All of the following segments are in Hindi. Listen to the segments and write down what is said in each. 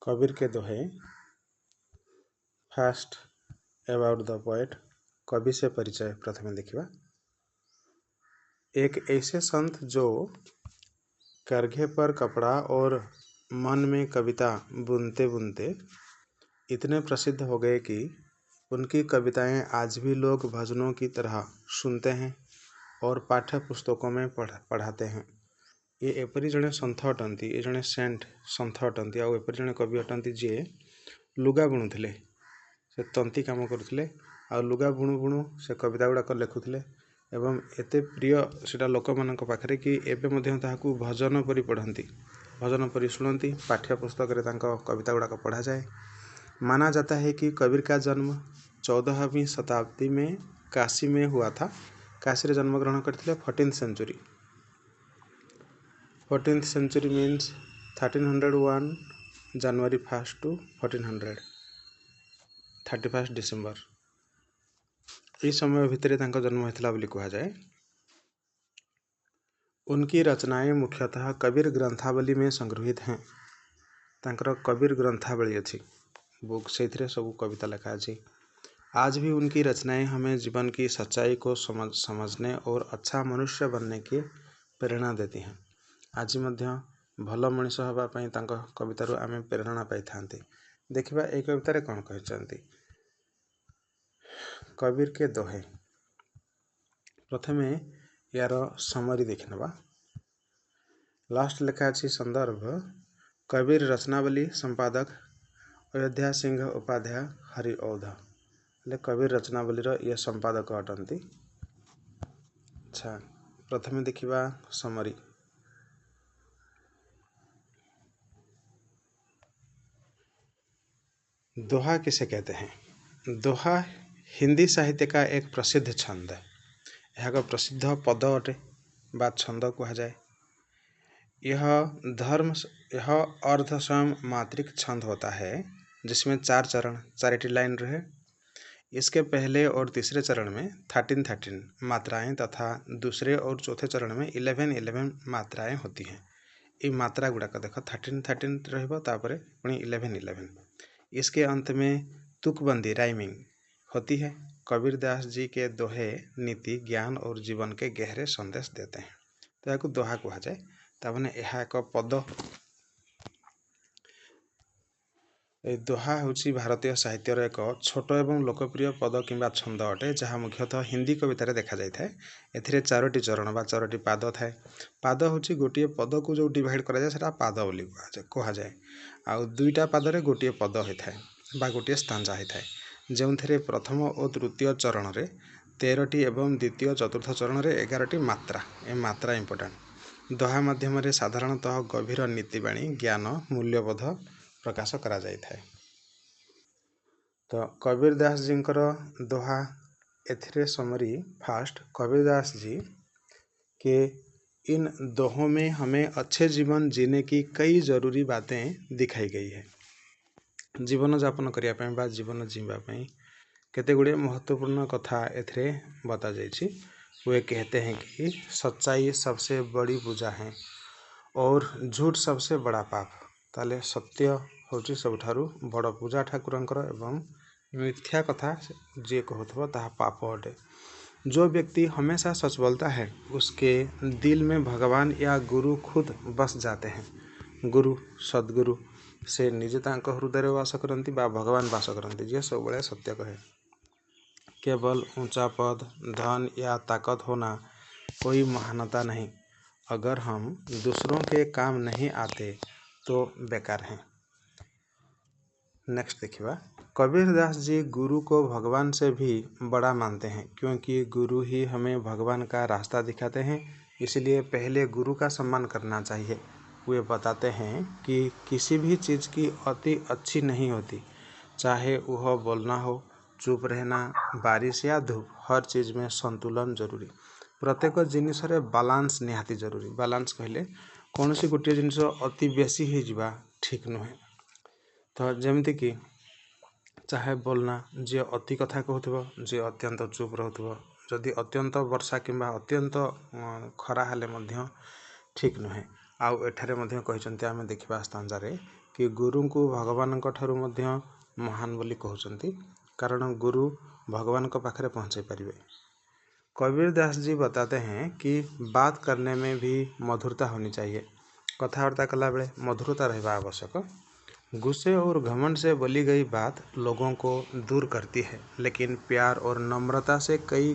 कबीर के दोहे। फास्ट अबाउट द पोएट, कवि से परिचय प्रथमे देखिबा। एक ऐसे संत जो करघे पर कपड़ा और मन में कविता बुनते बुनते इतने प्रसिद्ध हो गए कि उनकी कविताएं आज भी लोग भजनों की तरह सुनते हैं और पाठ्य पुस्तकों में पढ़ाते हैं। ये एपरी जड़े सन्थ अटंती, ये जड़े सेंट सन्थ अटंती आउ एपरी जड़े कवि अटंती जी लुगा बुणुले, से तंती काम करुले आ लुगा बुणु बुणु से कविता गुड़ाक लिखुले एवं एते प्रिय सेटा लोक मान पाखे कि एवं ताकू भजन परी पढ़ती, भजन परी शुणती। पाठ्य पुस्तक कविता गुड़ाक पढ़ा जाए। माना जाता है कि कबीर का जन्म 14वीं शताब्दी में काशी में हुआ था। काशी रे जन्म ग्रहण करते 14th century. 14th century means 1301 January 1st to 1400 31 December. इस समय भितर जन्म होता बोली कहा जाए। उनकी रचनाएं मुख्यतः कबीर ग्रंथावली में संग्रहित हैं। तांकर कबीर ग्रंथावली अच्छी बुक, से सब कविता लिखा अच्छी। आज भी उनकी रचनाएं हमें जीवन की सच्चाई को समझने और अच्छा मनुष्य बनने की प्रेरणा देती हैं। आज मध्य भल मनीष होगापी कवितारू आम प्रेरणा पाई था। देखिबा ए कवितार कौन कहते। कबीर के दोहे। प्रथमे यार समरी देखा। लास्ट लिखा अच्छी संदर्भ कबीर रचनावली संपादक अयोध्या सिंह उपाध्याय हरिऔध। कबीर रचनावलीर ये संपादक अटंती। अच्छा, प्रथमे देखिबा समरी। दोहा किसे कहते हैं? दोहा हिंदी साहित्य का एक प्रसिद्ध छंद है। यह एक प्रसिद्ध पद अटे बा छंद कहा जाए। यह अर्ध स्वयं मात्रिक छंद होता है जिसमें 4 चरण 4 लाइन रहे। इसके पहले और तीसरे चरण में 13 मात्राएं तथा दूसरे और चौथे चरण में 11 मात्राएं होती हैं। ये मात्रा गुड़ाक देख 13 रहिबो तापरे पुणी 11। इसके अंत में तुकबंदी राइमिंग होती है। कबीर दास जी के दोहे नीति ज्ञान और जीवन के गहरे संदेश देते हैं। तो यह दोहा कहा जाए। ताने यह एक पद। दोहा हूँ भारतीय साहित्यर एक छोट एवं लोकप्रिय पद किंबा छंद अटे जहाँ मुख्यतः हिंदी कवितार देखा जाए। एथिरे 4टी चरण बा 4टी पाद थाए। पाद हूँ गोटे पद को जो डिवाइड करा जाए सेटा पाद बोली कहा जाए। आउ 2टा पादरे गोटे पद होता है बा गोटे स्टांजा होता है। जो थे प्रथम और तृतीय चरण में 13टी एवं द्वितीय चतुर्थ चरण में 11टी मात्रा। ए मात्रा इंपोर्टेंट। दोहा माध्यम साधारणतः गभीर नीतिबाणी ज्ञान मूल्यबोध प्रकाश करा जाए। तो कबीर दास जी दोहा एथिरे समरी। फास्ट कबीर दास जी के इन दोहों में हमें अच्छे जीवन जीने की कई जरूरी बातें दिखाई गई है। जीवन यापन करने बा जीवन जीवाई केते गुड़े महत्वपूर्ण कथा एथिरे बता जाइछि। वे कहते हैं कि सच्चाई सबसे बड़ी पूजा है और झूठ सबसे बड़ा पाप। ताले सत्य होची सबठारु बड़ पूजा ठाकुरंकर एवं मिथ्या कथा जे कहथबो ताहा पाप अटे। जो व्यक्ति हमेशा सच बोलता है उसके दिल में भगवान या गुरु खुद बस जाते हैं। गुरु सद्गुरु से निजे तांको हृदय वास करती बा भगवान वास करती जे सब बड़े सत्य कहे। केवल ऊंचा पद धन या ताकत होना कोई महानता नहीं। अगर हम दूसरों के काम नहीं आते तो बेकार हैं। नेक्स्ट देखिए। कबीर दास जी गुरु को भगवान से भी बड़ा मानते हैं क्योंकि गुरु ही हमें भगवान का रास्ता दिखाते हैं। इसलिए पहले गुरु का सम्मान करना चाहिए। वे बताते हैं कि किसी भी चीज़ की अति अच्छी नहीं होती, चाहे वह बोलना हो, चुप रहना, बारिश या धूप, हर चीज़ में संतुलन जरूरी। प्रत्येक जिनिस रे बालांस निहाती जरूरी। बालांस कहले कौन सी गोटे जिनिस अति बेसी ही जीवा ठीक नुहे। तो जमती कि चाहे बोलना जी अति कथा कहथबो, जी अत्यंत चुप रहथबो, जदि अत्यंत वर्षा किंबा अत्यंत खरा हेले मध्य ठीक नुहे। आउ एठारे मध्य कहचंती आमे देखिबा स्थान रे कि गुरु को भगवान ठारू मध्य महान बोली कहउचंती, कारण गुरु भगवान को पाखरे पहुँचाई पारिबे। कबीर दास जी बताते हैं कि बात करने में भी मधुरता होनी चाहिए। कथावार्ता कला बेले मधुरता रहना आवश्यक। गुस्से और घमंड से बोली गई बात लोगों को दूर करती है, लेकिन प्यार और नम्रता से कही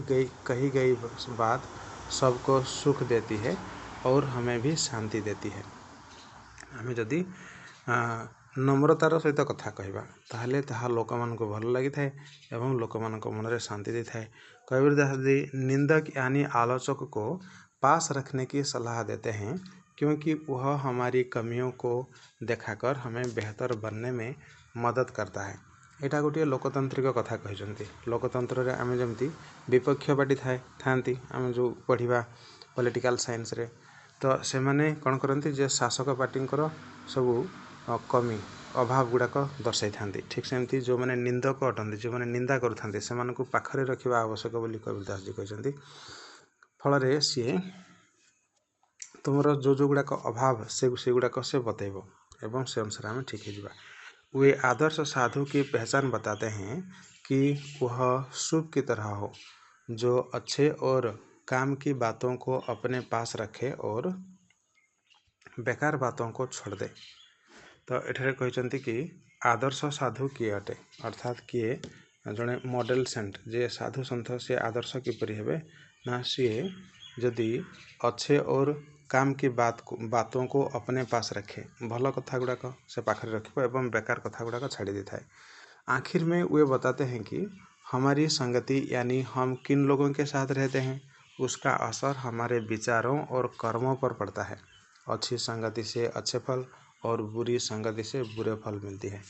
गई बात सबको सुख देती है और हमें भी शांति देती है। हमें जदि नम्रतार सहित कथा कहबा ताहले ताहा लोक मानक भल लगी थाए एवं लोक मानक मन में शांति दी थाए। कबीर दास जी निंदक यानी आलोचक को पास रखने की सलाह देते हैं, क्योंकि वह हमारी कमियों को देखाकर हमें बेहतर बनने में मदद करता है। यहाँ गोटे लोकतांत्रिक कथा कहते। लोकतंत्र रे आमे जमती विपक्ष पार्टी थांती आमे जो पढ़िबा पॉलिटिकल साइंस रे, तो से माने कौन करती जे शासक पार्टी सबू कमी अभाव गुड़ाक दर्शाई था। ठीक सेमती जो मैंने निंदक अटंती जो मैंने निंदा करुँच से पाखरे रखा आवश्यक बोली कबीर दास जी कहते। फल सी तुमर जो गुड़ाक अभाव से गुड़ाक से बतेब एवं से अनुसार आम ठीक है। वे आदर्श साधु की पहचान बताते हैं कि वह शुभ की तरह हो, जो अच्छे और काम की बातों को अपने पास रखे और बेकार बातों को छोड़ दे। तो एठारे कहते कि आदर्श साधु किए अटे, अर्थात किए जड़े मॉडल सेंट जे साधु सन्थ से आदर्श किपरि हेबे ना सी जदि अच्छे और काम की बातों को अपने पास रखे, भल कथा गुड़ाक से पाखरे रखिब एवं बेकार कथा गुड़ाक छाड़ी दी थाए। आखिर में वे बताते हैं कि हमारी संगति यानी हम किन लोगों के साथ रहते हैं उसका असर हमारे विचारों और कर्मों पर पड़ता है। अच्छी संगति से अच्छे फल और बुरी संगति से बुरे फल मिलती है।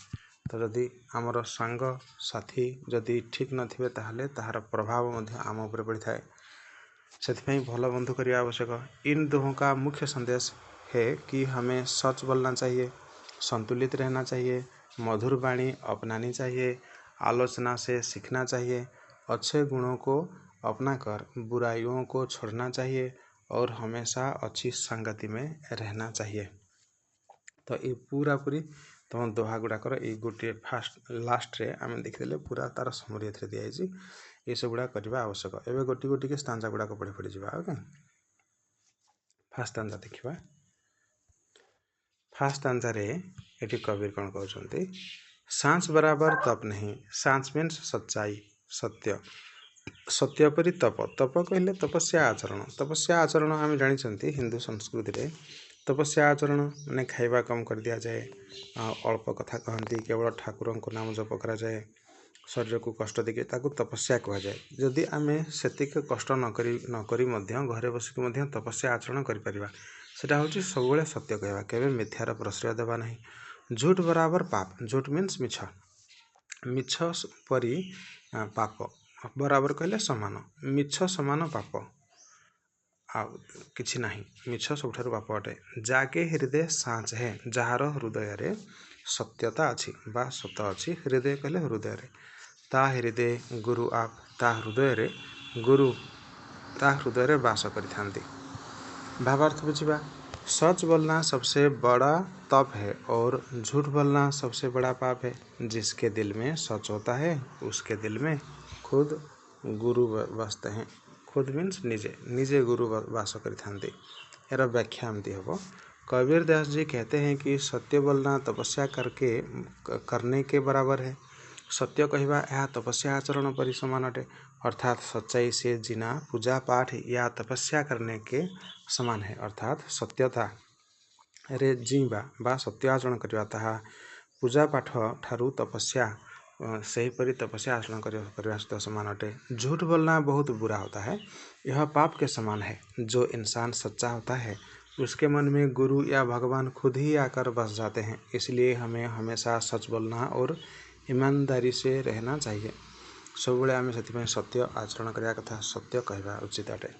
तो जदि आमर सांग साथी जदि ठीक नथिबे ताहले ताहार प्रभाव मध्य आम उपर पड़ी थाए। सेथिପାଇଁ भल बंधु करिया आवश्यक। इन दोहों का मुख्य संदेश है कि हमें सच बोलना चाहिए, संतुलित रहना चाहिए, मधुर वाणी अपनानी चाहिए, आलोचना से सीखना चाहिए, अच्छे गुणों को अपनाकर बुराइयों को छोड़ना चाहिए और हमेशा अच्छी संगति में रहना चाहिए। तो ये पूरा पूरी तुम दोहा गुड़ाकर ये गोटे फास्ट लास्ट रे आम देखीदे पूरा तार समरी ए दिखाई ये सब गुड़ा करवा आवश्यक। एवं गोटी गोटी के स्टांजा गुड़ाक पढ़ी पढ़ी जा। ओके, फास्ट स्टांजा देखा। फास्ट स्टांजा रे ये कबीर कौन कहते, सांस बराबर तप नहीं। सांस मीन्स सच्चाई, सत्य। सत्य परी तप। तप कहले तपस्या आचरण। तपस्या आचरण आम जानी हिंदू संस्कृति रे तपस्या आचरण माने खाइबा कम कर दिया जाए, अल्प कथा कहती, केवल ठाकुर को नाम जप करा जाए, शरीर को कष्ट देके ताकू तपस्या कह जाए। जदि आमे सेतिक कष्ट नकरी मध्य घरे बसिक मध्य तपस्या आचरण करिपरिबा, सेटा होची सबुबले सत्य कहवा, केबे मिथ्यार प्रश्रय देवा नहीं। झूठ बराबर पाप। झूठ मीन्स मिछ। मिछ परी पाप। बराबर कहले समान। मिछ समान पाप किछि नहीं। मिछ सबठारु पाप अटे। जाके हृदय साँच है, जार हृदय रे सत्यता अच्छी बा सत अच्छी। हृदय कहले हृदय रे, ता हृदय गुरु आप, ता हृदय रे गुरु ता हृदय रे वास करिथांती। भावार्थ बुझिबा। सच बोलना सबसे बड़ा तप है और झूठ बोलना सबसे बड़ा पाप है। जिसके दिल में सच होता है उसके दिल में खुद गुरु बसते हैं। खुद मीन्स निजे निजे गुरु वास करिथांती। यार व्याख्या एमती हम। कबीर दास जी कहते हैं कि सत्य बोलना तपस्या करने के बराबर है। सत्य कहवा यह तपस्या आचरण परि समान अटे, अर्थात सच्चाई से जीना पूजा पाठ या तपस्या करने के समान है। अर्थात सत्यता रे जीवा बा सत्य आचरण करवा ताहा पूजा पाठ ठारू तपस्या सेहीपरि तपस्या आचरण करने सहित समान अटे। झूठ बोलना बहुत बुरा होता है, यह पाप के समान है। जो इंसान सच्चा होता है उसके मन में गुरु या भगवान खुद ही आकर बस जाते हैं। इसलिए हमें हमेशा सच बोलना और ईमानदारी से रहना चाहिए। सब बड़े आम से सत्य आचरण करने कथा, सत्य कहवा उचित अटे।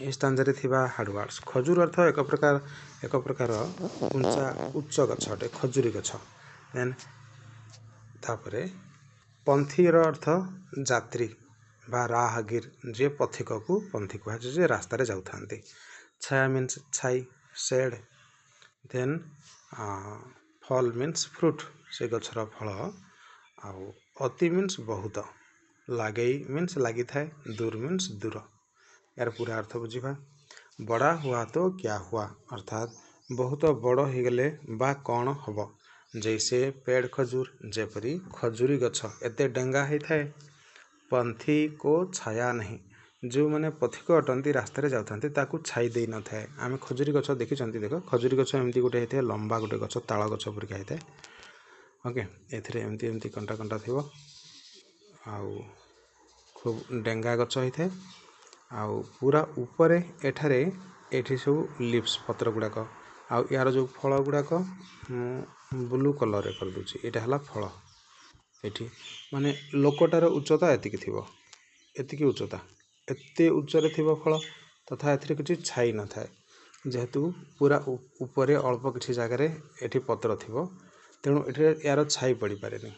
इस स्टांजारे थिबा हार्डवर्ड्स। खजूर अर्थ एक प्रकार उच्च गछ अटे, खजूरी गछ। देन तापरे पंथीर अर्थ यात्री बा राहगीर, जे पथिक को पंथी कह जे रास्तार जाऊँ। छाया मीन्स छाई, शेड। देन फल मीन्स फ्रुट से गछर फल आउ अति मीन्स बहुत लागई मीन्स लगी थाए दूर मीन्स दूर यार पूरा अर्थ बुझा बड़ा हुआ तो क्या हुआ अर्थात बहुत बड़ हो गले बा कौन हम जैसे पेड़ खजूर जेपरी खजूरी गछ एते डेंगा होता है पंथी को छाया नहीं जो मैंने पथिक अटंती रास्तार जाऊँ ताकू छाई दे न थाए आम खजूरी गछ देखी देख खजूरी गछ एमती गोटे होता है लंबा गोटे गछ ताल गछ परिका होता है ओके एमती एमती कंटा कंटा थी आउ खूब डेंगा गछ होता है आउ पूरा ऊपर एठारे एठी सब लिप्स पत्र गुड़ाक आउ यार जो फल गुड़ाक ब्लू कलर कर दूची एटा हला फल एठी माने लोकटार उच्चता एतिकी थिबो एतिकी उच्चता एते उच्चरे थिबो फल तथा एथिरे किछि छाई न थाए जेहेतु पूरा ऊपरे अल्प किछि जगार एठी पत्र थिबो तेणु एठी यार छाई पड़ी पारेनी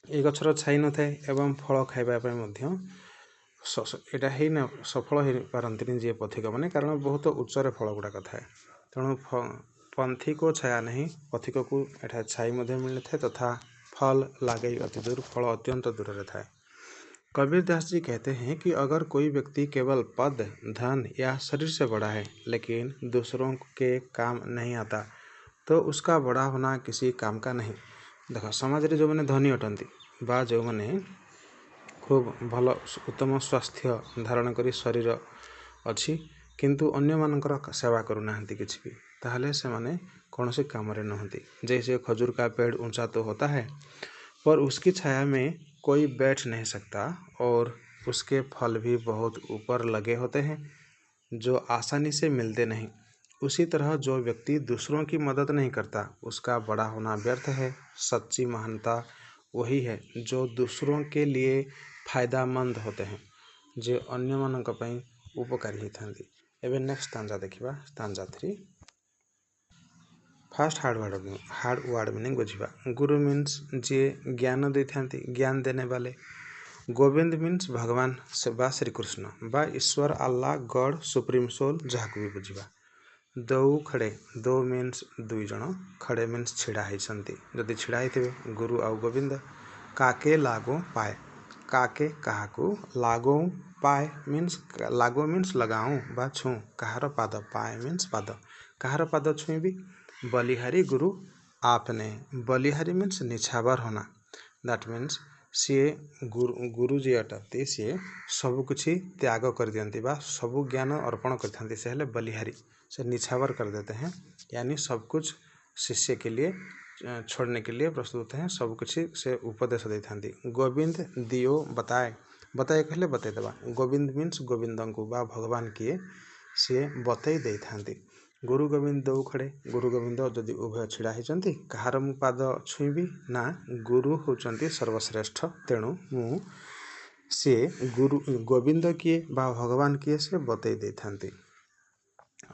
ए गछर छाई न थाए एवं फल खाइबा पय मध्य एटा है न सफल हो पारती जी पथिक मैंने कारण बहुत उच्चरे फल गुड़ाक थाए तेणु पंथी को छाया नहीं पथिक को एठा छाई मिलने थाए तथा फल लागे अति दूर फल अत्यंत दूर रे थाए। कबीर दास जी कहते हैं कि अगर कोई व्यक्ति केवल पद धन या शरीर से बड़ा है लेकिन दूसरों के काम नहीं आता तो उसका बड़ा होना किसी काम का नहीं। देख समाज रे जो मैंने धनी अटंती बा जो मैंने खूब भल उत्तम स्वास्थ्य धारण करी शरीर अच्छी किंतु अन्य मानकर सेवा करूना किसी भी ताहले से माने कौन से काम रे नहंती। जैसे खजूर का पेड़ ऊंचा तो होता है पर उसकी छाया में कोई बैठ नहीं सकता और उसके फल भी बहुत ऊपर लगे होते हैं जो आसानी से मिलते नहीं। उसी तरह जो व्यक्ति दूसरों की मदद नहीं करता उसका बड़ा होना व्यर्थ है। सच्ची महानता वही है जो दूसरों के लिए फायदामंद होते हैं जो अन्य मानक पई उपकारी होता। एवं नेक्स्ट स्टांजा देखिबा stanza 3 fast hard word meaning बुझा। गुरु मीन्स जी ज्ञान दे था ज्ञान देने वाले। गोविंद मीन्स भगवान से बा श्री कृष्ण बा ईश्वर अल्लाह गॉड सुप्रीम सोल जहाँ भी बुझा। दो खड़े दो मीन्स दुई जन खड़े मीन्स छिड़ा होती जदि छिड़ा होते गुरु आउ गोविंद। काके लागो पाए काके काहाकू लागो पाए मीन्स लगाऊँ बा छू कहार पाद पाए मीन्स पाद कहार पाद छुईबी। बलिहारी गुरु आपने बलिहारी मीन्स निछावर होना दैट मीन्स सी गुरु जी अटंती सी सबकुछ त्याग कर दियंती बा सबु ज्ञान अर्पण करते से हेले बलिहारी से निछावर कर देते हैं यानी सब कुछ शिष्य के लिए छोड़ने के लिए प्रस्तुत हैं सब कुछ से उपदेश देते। गोविंद दियो बताए बताए कहले बतई देवा गोविंद मीन्स गोविंद को बा भगवान किए सी बतई दे था। गुरु गोविंद दो खड़े गुरु गोविंद जदि उभय छिड़ा होती कहार मु पाद छुईबी ना गुरु होचंती सर्वश्रेष्ठ तेणु मु सी गुरु गोविंद किए बा भगवान किए से बतई दे था।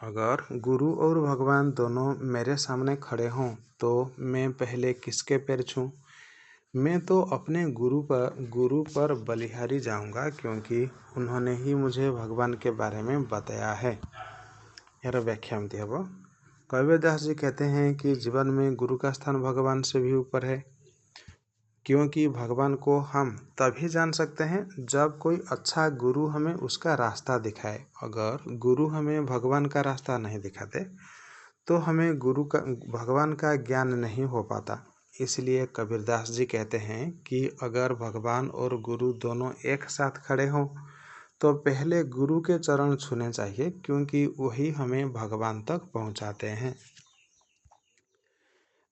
अगर गुरु और भगवान दोनों मेरे सामने खड़े हों तो मैं पहले किसके पैर छूं। मैं तो अपने गुरु पर बलिहारी जाऊंगा क्योंकि उन्होंने ही मुझे भगवान के बारे में बताया है। यार व्याख्या में हम कबीर दास जी कहते हैं कि जीवन में गुरु का स्थान भगवान से भी ऊपर है क्योंकि भगवान को हम तभी जान सकते हैं जब कोई अच्छा गुरु हमें उसका रास्ता दिखाए। अगर गुरु हमें भगवान का रास्ता नहीं दिखाते तो हमें भगवान का ज्ञान नहीं हो पाता। इसलिए कबीरदास जी कहते हैं कि अगर भगवान और गुरु दोनों एक साथ खड़े हों तो पहले गुरु के चरण छूने चाहिए क्योंकि वही हमें भगवान तक पहुंचाते हैं।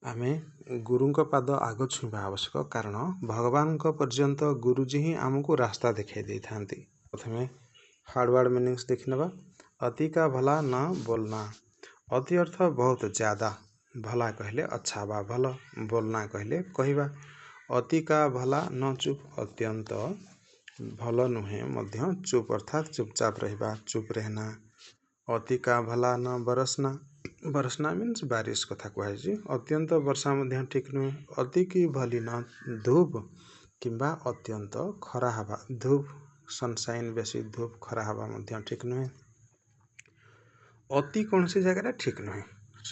आमे गुरु पाद आग छुआ आवश्यक कारण भगवान पर्यंत गुरुजी ही आमको रास्ता देखा दे था। प्रथम हार्डवर्ड मीनिंग्स देखने अति का भला न बोलना। अति अर्थ बहुत ज़्यादा भला कहले अच्छा बा भल बोलना कहले कहवा। अति का भला न चुप अत्यंत भल नुहे मध्य चुप अर्थात चुपचाप रहिबा चुप रहना। अति का भला न बरसना बरसना मीन्स बारिश कथा कहुए। अत्यंत वर्षा मध्य ठीक नुहे। अति की भली न धूप किंबा अत्यंत खरा हवा धूप सनसाइन बेसी धूप खरा हवा मध्य ठीक नुहे। अति कौन सी जगह ठीक नुहे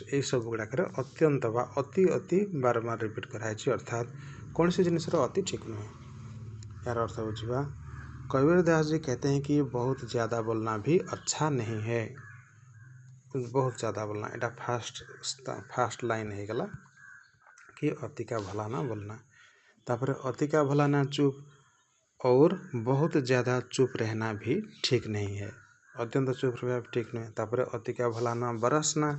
यही सब गुड़ाक अत्यंत बा अति अति बारंबार रिपीट कराई अर्थात कौन सी जिनिसर अति ठीक नुहे। यार अर्थ बुझा कबीर दास जी कहते हैं कि बहुत ज़्यादा बोलना भी अच्छा नहीं है। बहुत ज़्यादा बोलना एटा फास्ट लाइन हो गला कि अति का भला ना बोलना। तापर अति का भला ना चुप और बहुत ज़्यादा चुप रहना भी ठीक नहीं है। अत्यंत चुप रहना भी ठीक नहीं। तापर अति का भला ना बरसना,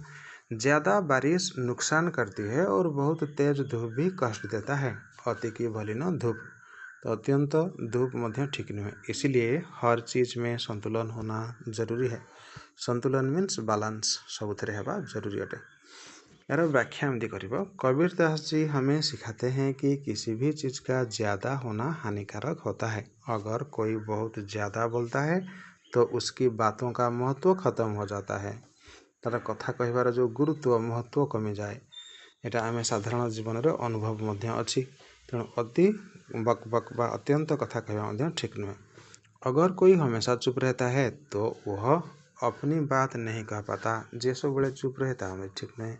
ज़्यादा बारिश नुकसान करती है और बहुत तेज धूप भी कष्ट देता है। अति की भली न धूप, तो अत्यंत धूप मध्य ठीक नहीं है। इसीलिए हर चीज़ में संतुलन होना जरूरी है। संतुलन मीन्स बैलेंस सबुथिरे हेबा जरूरी अटे। यार व्याख्या एमती कर कबीर दास जी हमें सिखाते हैं कि किसी भी चीज़ का ज़्यादा होना हानिकारक होता है। अगर कोई बहुत ज़्यादा बोलता है तो उसकी बातों का महत्व खत्म हो जाता है। तार कथा कहबार जो गुरुत्व महत्व कमी जाए। यहाँ आम साधारण जीवन में अनुभव मध्य अच्छी। तेणु अति बक बक बा अत्यंत कथा कहवा ठीक नुहे। अगर कोई हमेशा चुप रहता है तो वह अपनी बात नहीं कह पाता। जे सब बड़े चुप रहता हमें ठीक नहीं।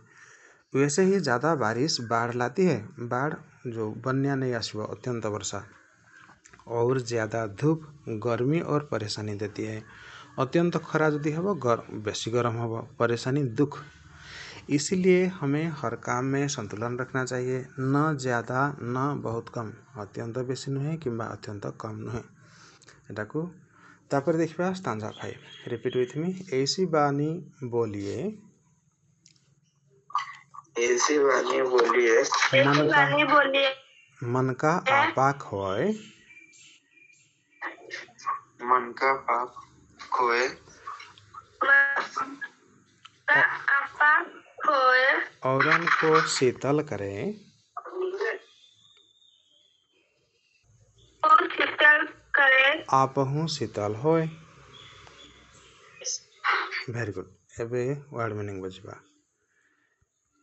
वैसे ही ज़्यादा बारिश बाढ़ लाती है। बाढ़ जो बन्या नहीं आसो अत्यंत वर्षा, और ज़्यादा धूप गर्मी और परेशानी देती है। अत्यंत खरा यदि हम बेसी गरम हम परेशानी दुख। इसीलिए हमें हर काम में संतुलन रखना चाहिए, न ज़्यादा न बहुत कम, अत्यंत बेसी नुहे कि अत्यंत कम नुहे। एटा को तापर देखा स्टांजा 5 रिपीट विथ मी। ऐसी बानी बोलिए, ऐसी बानी बोलिए, मन का आपा खोए, मन का पाप खोए, औरन को शीतल करें, आपहु शीतल होए। Very good. एबे वर्ड मीनिंग बुझा।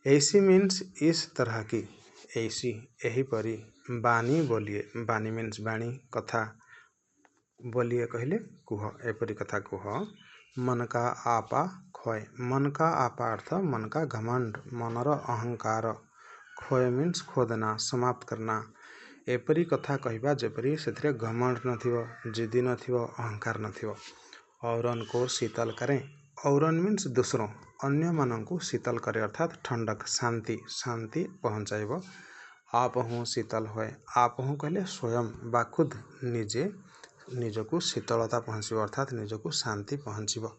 ऐसी मीन्स इस तरह की, ऐसी यही परी। बानी बोलिए, बानी मीन्स बाणी कथा, बोलिए कहले कुह, एपरी कथा कुह। मन का आपा खोए, मन का आपा अर्थ मन का घमंड, मनर अहंकार। खोए मीन्स खोदना समाप्त करना। एपरी कथा कहबा जेपरी से घमंड नथिबो, जिद्दी नथिबो, अहंकार नथिबो। औरन को शीतल करें, औरन मीन्स दूसरों, अन्य मानक शीतल करे अर्थात ठंडक शांति शांति पहुँचाइब। आप हूँ शीतल होए, आप हूँ कहले स्वयं बा खुद निजे निजको शीतलता पहुँचब अर्थात निजको शांति पहुँचब।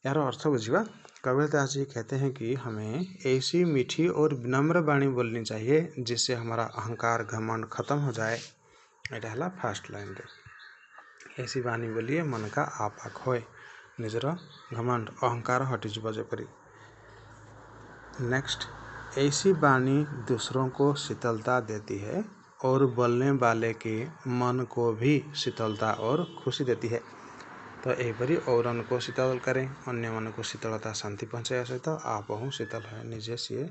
यार अर्थ बुझा। कबीर दास जी कहते हैं कि हमें ऐसी मीठी और विनम्र वाणी बोलनी चाहिए जिससे हमारा अहंकार घमंड खत्म हो जाए। एटा है फास्ट लाइन रे। ऐसी वाणी बोलिए मन का आपा खोए, निजर घमंड अहंकार हटिଯିବ जेपरी। नेक्स्ट, ऐसी वाणी दूसरों को शीतलता देती है और बोलने वाले के मन को भी शीतलता और खुशी देती है। तो यहीपरी औरन को शीतल करें, अन्य मन को शीतलता शांति पहुँचाया सहित आप हूँ शीतल है, निजे सी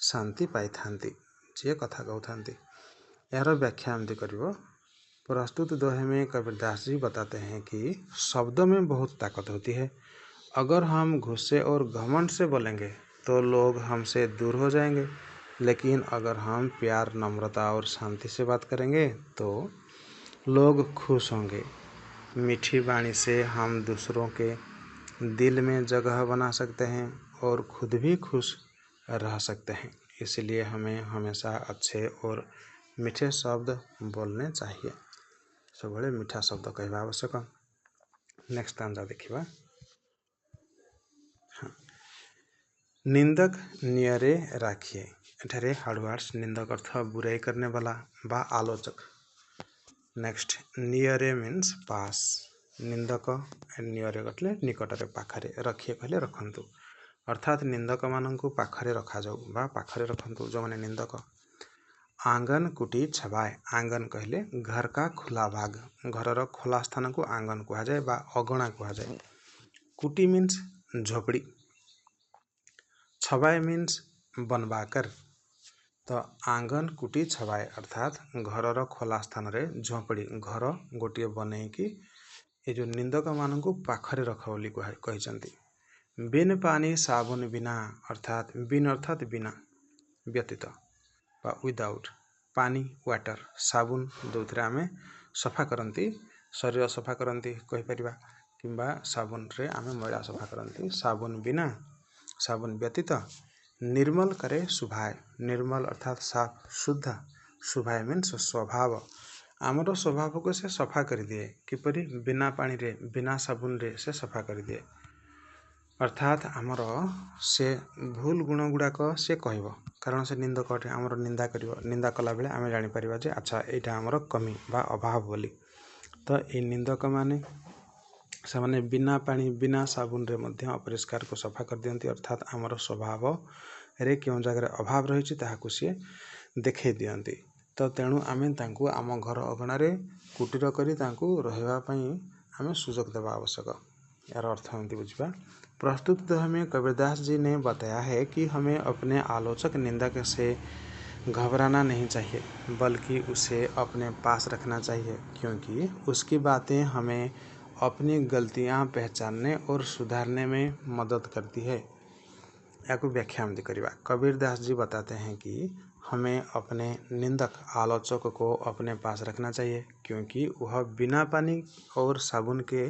शांति पाई थांती जी कथा कहते। यार व्याख्या एमती कर प्रस्तुत दोहे में कबीर दास जी बताते हैं कि शब्दों में बहुत ताकत होती है। अगर हम गुस्से और घमंड से बोलेंगे तो लोग हमसे दूर हो जाएंगे, लेकिन अगर हम प्यार नम्रता और शांति से बात करेंगे तो लोग खुश होंगे। मीठी वाणी से हम दूसरों के दिल में जगह बना सकते हैं और खुद भी खुश रह सकते हैं। इसलिए हमें हमेशा अच्छे और मीठे शब्द बोलने चाहिए। सब बड़े मीठा शब्द कहवा आवश्यक। नेक्स्ट स्टांजा देखिबा। हाँ। निंदक नियरे राखिए। एठारे हार्डवर्ड्स निंदक अर्थ बुराई करने वाला बा आलोचक। नेक्स्ट, नियरे मीन्स पास, निंदक नियरे कटले निकटरे पाखरे, रखिए कहले रखंतु अर्थात निंदक मानंकु पाखरे रखा जाऊ बा पाखरे रखंतु जो माने निंदक। आंगन कुटी छबाए, आंगन कहले घर का खुला भाग, घरर खोला स्थान को आंगन कहा जाए बा अगणा कहा जाए। कुटी मीन्स झोपड़ी, छबाए मीन्स बनवाकर। तो आंगन कुटी छबाए अर्थात घरर खोला स्थान रे झोपड़ी घर गोटे बनई कि ये जो निंदक मान को पाखरे रख बोली कहते। बिन पानी साबुन बिना अर्थात बिन अर्थात बिना व्यतीत बा विदाउट पानी वाटर साबुन जो आम सफा करती शरीर सफा करती कहीपर किंबा साबुन रे आम मैला सफा करती साबुन बिना साबुन व्यतीत निर्मल करे शुभाए निर्मल अर्थात साफ शुद्ध शुभाए मीन्स स्वभाव आमर स्वभाव को से सफा कर दिए किपरि बिना पानी रे बिना साबुन रे से सफा कर दिए अर्थात आमर से भूल गुण गुड़ाक से कह कारण से निंदक आमर निंदा कर निंदा कला बेले आम जापर जे अच्छा यहाँ आमर कमी बा अभाव बोली तो ये निंदक माने से माने बिना पानी बिना साबुन रे मध्य अपरिष्कार को सफा कर दियंती अर्थात आमर स्वभाव रे क्यों जगह अभाव रही ताकू सी देखे दियंती तो तेणु आम तांकू आम घर अगणारे कुटीर करी तांकू रहिबापई आम सुजोग देवा आवश्यक यार अर्थ एमती बुझा प्रस्तुत हमें कबीरदास जी ने बताया है कि हमें अपने आलोचक निंदक से घबराना नहीं चाहिए बल्कि उसे अपने पास रखना चाहिए क्योंकि उसकी बातें हमें अपनी गलतियां पहचानने और सुधारने में मदद करती है। या को व्याख्या एमती करवा कबीरदास जी बताते हैं कि हमें अपने निंदक आलोचक को अपने पास रखना चाहिए क्योंकि वह बिना पानी और साबुन के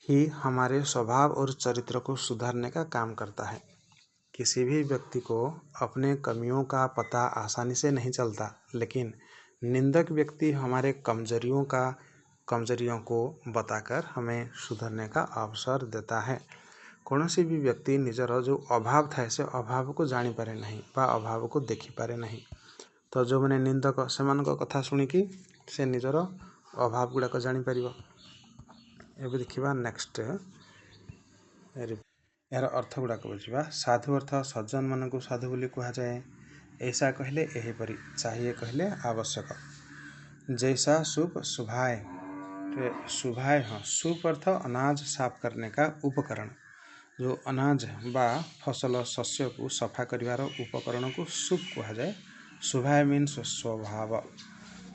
ही हमारे स्वभाव और चरित्र को सुधारने का काम करता है। किसी भी व्यक्ति को अपने कमियों का पता आसानी से नहीं चलता लेकिन निंदक व्यक्ति हमारे कमजोरियों को बताकर हमें सुधरने का अवसर देता है। कौन सी भी व्यक्ति निजर जो अभाव था से अभाव को जानी पारे नहीं बा अभाव को देखी पारे नहीं तो जो मैंने निंदक से कथा शुणिकी से निजर अभाव गुड़ाक जापर। एवं देखा नेक्स्ट यार अर्थ गुड़ाक बुझा साधु अर्थ सज्जन मान को साधु बोली कह जाए ऐसा कहले एहीपरि चाहिए कहले आवश्यक जैसा सूप शुभाए शुभाए हाँ सूप अर्थ अनाज साफ करने का उपकरण जो अनाज बा फसल शस्य को सफा करिवार उपकरण को सूप कह जाए शुभाए मीन्स स्वभाव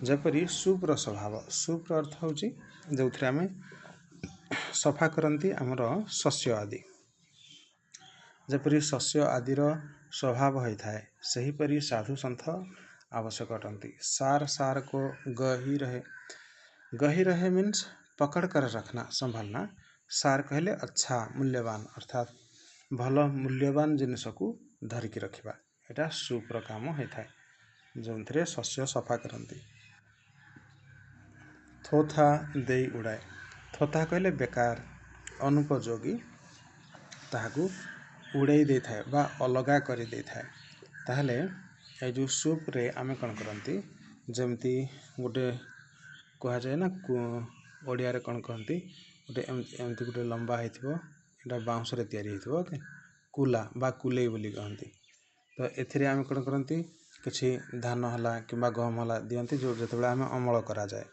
जपरी सूप्र स्वभाव सूप्र अर्थ हूँ जो आम सफा करती आमर शस्य आदि जपरी शस्य आदिर स्वभाव होता है सहीपरि साधु सन्थ आवश्यक अटंती सार सार को गही रहे मीन्स पकड़ कर रखना संभालना सार कहले अच्छा मूल्यवान अर्थात भल मूल्यवान जिनस को धरिकी रखा यहाँ सूप्र काम होता है जो थे शस्य सफा करती थोथा दे उड़ाए थोथा कहले बेकार अनुपयोगी ताहाकू उड़ाई दे थाए बा अलगा करी दे थाए ताहले ए जो सूप रे आमे कौन करती जमती गोटे कह जाए ना ओडिया रे कौन कहती गोटे एमती गोटे लंबा होता बाउंस रे तैयारी होइथिबो ओके कुला बा कुले बोली कहती तो एथिरे आमे कौन करती किछि धान हला किंबा गहम हला दियंती जो जतबेला आमे अमल करा जाए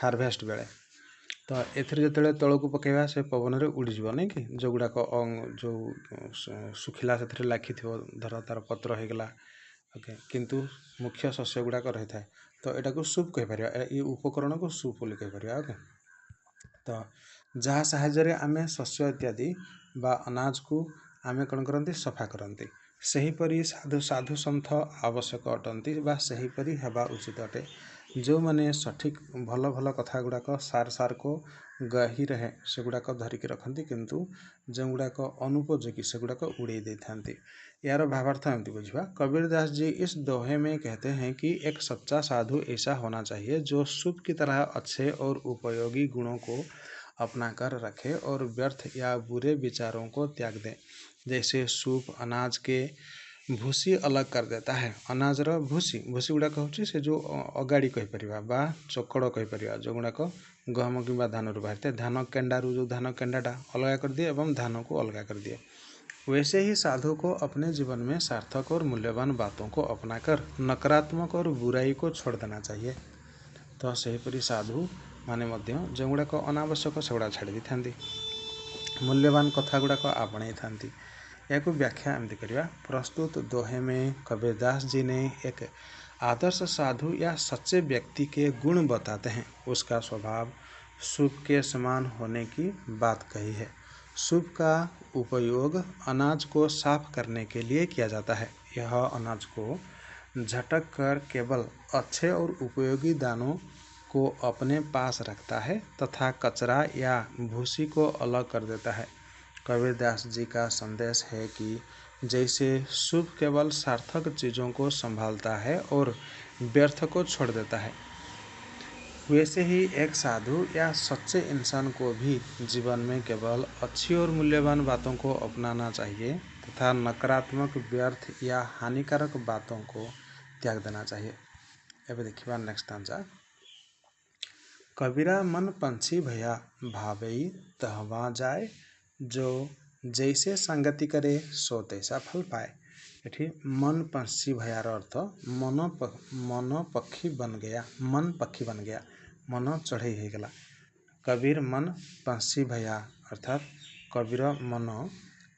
हार्वेस्ट बेले तो एथिरे जतबेला तळकू पकेबा से पवन रे उड़ी जीव नहीं कि जो गुड़ाक जो सुखिला से लाखी थो धर तार पत्र हो गला ओके किंतु मुख्य शस्य गुड़ाक रही था तो यहाँ को सूप कहीपर ये उपकरण को सूप बोली कहीपर ओके तो जहाँ साहाय्य आमे शस्य इत्यादि बा अनाज को आमे कौन करती सफा करती सहीपरि साधु साधु सन्थ आवश्यक अटंती बा सहीपरि हेबा उचित अटे जो माने सठिक भल भल कथा गुड़ाक सार सार को गही रहे से गुड़ाक धरिकी रखती किंतु जो गुड़ाक अनुपयोगी से गुड़ाक उड़े दे थांती यार भावार्थ एमती बुझा कबीरदास जी इस दोहे में कहते हैं कि एक सच्चा साधु ऐसा होना चाहिए जो सूप की तरह अच्छे और उपयोगी गुणों को अपना कर रखे और व्यर्थ या बुरे विचारों को त्याग दे जैसे सूप अनाज के भूसी अलग कर देता है अनाज रो भूसी गुड़ाक हूँ से जो अगाड़ी कहीपर बा चोकड़ कहीपर जो गुड़ाक गहम कि धान रू बाहरी धान केंडारू जो धान केंडाटा अलग कर दिए एवं धान को अलग कर दिए वैसे ही साधु को अपने जीवन में सार्थक और मूल्यवान बातों को अपनाकर नकारात्मक और बुराई को छोड़ देना चाहिए तो सहीपरि साधु माने मध्य जो गुड़ाक अनावश्यक से गुड़ा छाड़ी था मूल्यवान कथा गुड़ाक आपणाई था या को व्याख्या एमती करवा प्रस्तुत दोहे में कबीरदास जी ने एक आदर्श साधु या सच्चे व्यक्ति के गुण बताते हैं उसका स्वभाव सूप के समान होने की बात कही है सूप का उपयोग अनाज को साफ करने के लिए किया जाता है। यह अनाज को झटक कर केवल अच्छे और उपयोगी दानों को अपने पास रखता है तथा कचरा या भूसी को अलग कर देता है। कबीरदास जी का संदेश है कि जैसे सूप केवल सार्थक चीज़ों को संभालता है और व्यर्थ को छोड़ देता है, वैसे ही एक साधु या सच्चे इंसान को भी जीवन में केवल अच्छी और मूल्यवान बातों को अपनाना चाहिए तथा नकारात्मक, व्यर्थ या हानिकारक बातों को त्याग देना चाहिए। एवं देखिए नेक्स्ट स्टांजा। कबीरा मन पंछी भया भावई तहवा जाए, जो जैसे संगति करे सो तैसा फल पाए। एठी मन पंछी भयार अर्थ मन पक्षी बन गया, मन पक्षी बन गया, मन चढ़ई हो गला। कबीर मन पंछी भया अर्थात कबीर मन,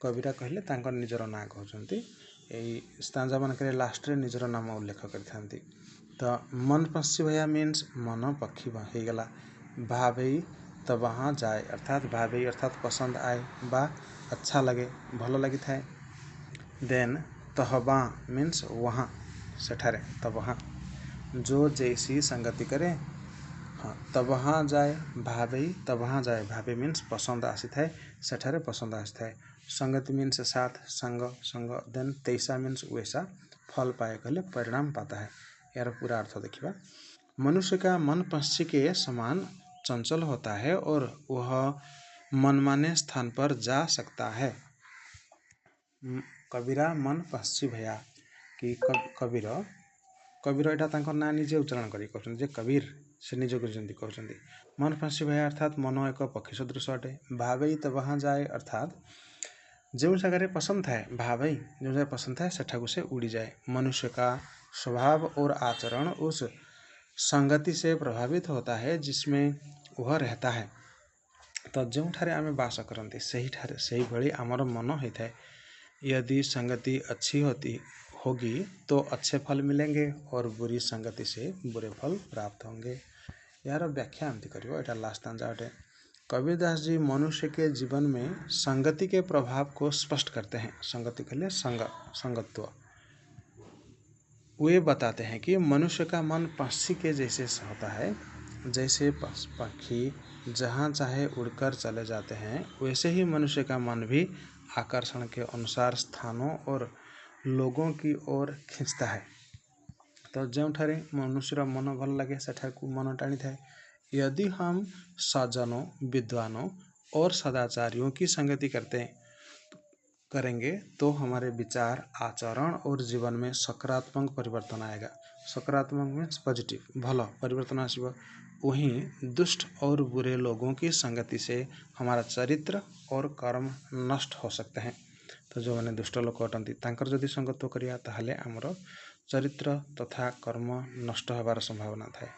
कबीरा कहले तांकर निजर ना कहउछंती। एई स्टांजा मानकरे लास्ट रे निजर नाम उल्लेख करथांती। तो मन पंछी भया मीन्स मन पक्षी हो गला। भावई तो वहाँ जाए अर्थात भावई अर्थात पसंद आए बा अच्छा लगे, भल लगी थाए। देन तहबा मीन्स वहाँ, सेठारे तब वहाँ, जो जैसी संगति करे, हाँ तब वहाँ जाए। भावई तब वहाँ जाए, भावे मीन्स पसंद आसी थाए, सेठारे पसंद आसी थाए। संगति मीन्स साथ, संग। देन तैसा मीन्स वैसा, फल पाए कहले परिणाम पाता है। यार पूरा अर्थ देखिए। मनुष्य का मन पक्षी के समान चंचल होता है और वह मनमाने स्थान पर जा सकता है। कबीरा मन पक्षी भया कि कबीर एटा तांकर ना निजे उच्चारण करी कहउछन जे कबीर से निज गुरुजंती कहउछन। मन पक्षी भया अर्थात मन एक पक्षी सदृश अटे। भावई तो वहाँ जाए अर्थात जो जगह पसंद थाए, भावई जो जगह पसंद थाए सेठाकू से उड़ी जाए। मनुष्य का स्वभाव और आचरण उस संगति से प्रभावित होता है जिसमें वह रहता है। तो जो ठारे आमे बास करते सही भली आमर मन होता है। यदि संगति अच्छी होगी तो अच्छे फल मिलेंगे और बुरी संगति से बुरे फल प्राप्त होंगे। यार व्याख्या एमती करियो, एटा लास्ट स्टांजा अटे। कबीरदास जी मनुष्य के जीवन में संगति के प्रभाव को स्पष्ट करते हैं। संगति के लिए संगत्व। वे बताते हैं कि मनुष्य का मन पक्षी के जैसे होता है। जैसे पक्षी जहाँ चाहे उड़कर चले जाते हैं, वैसे ही मनुष्य का मन भी आकर्षण के अनुसार स्थानों और लोगों की ओर खींचता है। तो जोठारे मनुष्यर मन भल लगे सेठाकू मन टाणी थाए। यदि हम सज्जनों, विद्वानों और सदाचारियों की संगति करेंगे तो हमारे विचार, आचरण और जीवन में सकारात्मक परिवर्तन आएगा। सकारात्मक मीन्स पॉजिटिव, भला परिवर्तन आसब। वहीं दुष्ट और बुरे लोगों की संगति से हमारा चरित्र और कर्म नष्ट हो सकते हैं। तो जो मैंने दुष्ट लोक अटंती तांकर जदि संगत्व करिया ताहले आमर चरित्र तथा कर्म नष्ट होबार संभावना थाए।